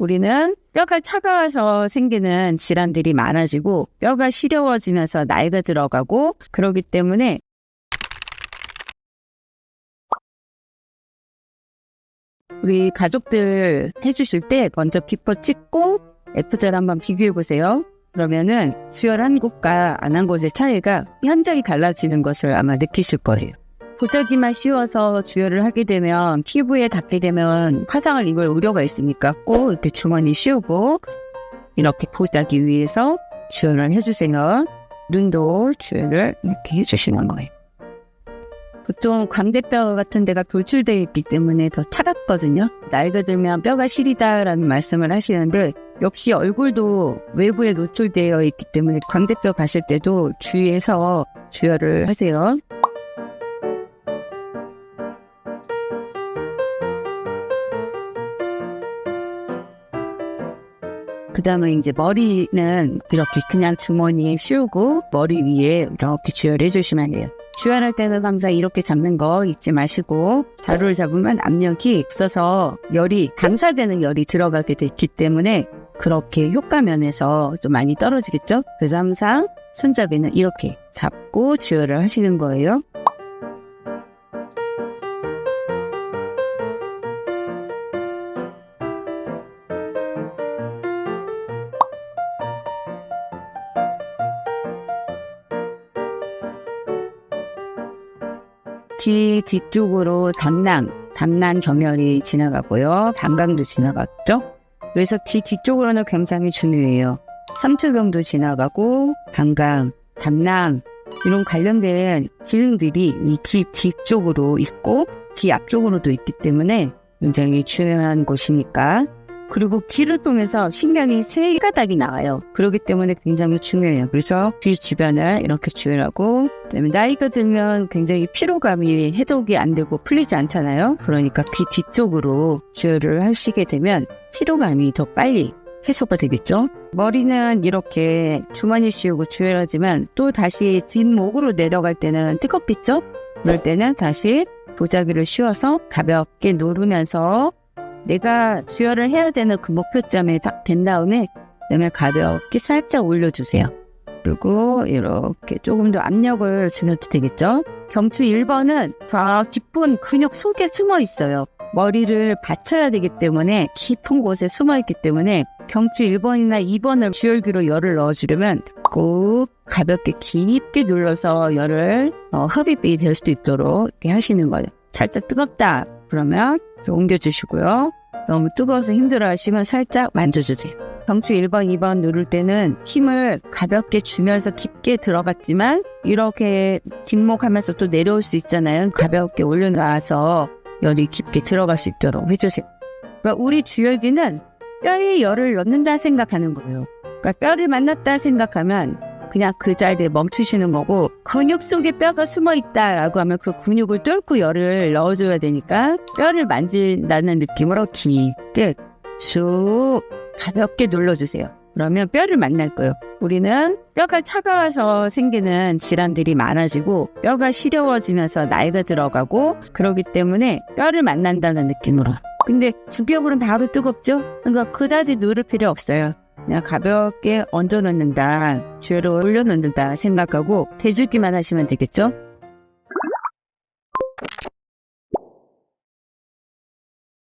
우리는 뼈가 차가워서 생기는 질환들이 많아지고 뼈가 시려워지면서 나이가 들어가고 그러기 때문에 우리 가족들 해주실 때 먼저 비포 찍고 애프터를 한번 비교해 보세요. 그러면은 수혈한 곳과 안 한 곳의 차이가 현저히 달라지는 것을 아마 느끼실 거예요. 보자기만 씌워서 주혈을 하게 되면 피부에 닿게 되면 화상을 입을 우려가 있으니까 꼭 이렇게 주머니 씌우고 이렇게 보자기 위에서 주혈을 해주세요. 눈도 주혈을 이렇게 해주시는 거예요. 보통 광대뼈 같은 데가 돌출되어 있기 때문에 더 차갑거든요. 나이가 들면 뼈가 시리다라는 말씀을 하시는데 역시 얼굴도 외부에 노출되어 있기 때문에 광대뼈 가실 때도 주의해서 주혈을 하세요. 그 다음에 이제 머리는 이렇게 그냥 주머니에 씌우고 머리 위에 이렇게 주혈해 주시면 돼요. 주혈할 때는 항상 이렇게 잡는 거 잊지 마시고 자루를 잡으면 압력이 없어서 방사되는 열이 들어가게 됐기 때문에 그렇게 효과 면에서 좀 많이 떨어지겠죠? 그래서 항상 손잡이는 이렇게 잡고 주혈을 하시는 거예요. 뒤쪽으로 담낭 점혈이 지나가고요. 방광도 지나갔죠. 그래서 귀 뒤쪽으로는 굉장히 중요해요. 삼투경도 지나가고 방광, 담낭 이런 관련된 기능들이 이 귀 뒤쪽으로 있고 귀 앞쪽으로도 있기 때문에 굉장히 중요한 곳이니까. 그리고 귀를 통해서 신경이 3가닥이 나와요. 그렇기 때문에 굉장히 중요해요. 그래서 귀 주변을 이렇게 주혈하고 그다음에 나이가 들면 굉장히 피로감이 해독이 안 되고 풀리지 않잖아요. 그러니까 귀 뒤쪽으로 주혈을 하시게 되면 피로감이 더 빨리 해소가 되겠죠. 머리는 이렇게 주머니 씌우고 주혈하지만 또 다시 뒷목으로 내려갈 때는 뜨겁겠죠. 그럴 때는 다시 보자기를 씌워서 가볍게 누르면서 내가 주혈을 해야 되는 그 목표점에 딱 된 다음에 그다음에 가볍게 살짝 올려주세요. 그리고 이렇게 조금 더 압력을 주셔도 되겠죠. 경추 1번은 저 깊은 근육 속에 숨어 있어요. 머리를 받쳐야 되기 때문에 깊은 곳에 숨어 있기 때문에 경추 1번이나 2번을 주혈기로 열을 넣어주려면 꼭 가볍게 깊게 눌러서 열을 흡입이 될 수 있도록 이렇게 하시는 거예요. 살짝 뜨겁다 그러면 옮겨주시고요. 너무 뜨거워서 힘들어 하시면 살짝 만져주세요. 경추 1번, 2번 누를 때는 힘을 가볍게 주면서 깊게 들어갔지만 이렇게 뒷목하면서 또 내려올 수 있잖아요. 가볍게 올려놔서 열이 깊게 들어갈 수 있도록 해주세요. 그러니까 우리 주혈기는 뼈에 열을 넣는다 생각하는 거예요. 그러니까 뼈를 만났다 생각하면 그냥 그 자리에 멈추시는 거고 근육 속에 뼈가 숨어 있다라고 하면 그 근육을 뚫고 열을 넣어줘야 되니까 뼈를 만진다는 느낌으로 깊게 쑥 가볍게 눌러주세요. 그러면 뼈를 만날 거예요. 우리는 뼈가 차가워서 생기는 질환들이 많아지고 뼈가 시려워지면서 나이가 들어가고 그러기 때문에 뼈를 만난다는 느낌으로. 근데 주격으로는 바로 뜨겁죠? 그러니까 그다지 누를 필요 없어요. 그냥 가볍게 얹어 놓는다, 주혈을 올려 놓는다 생각하고 대주기만 하시면 되겠죠?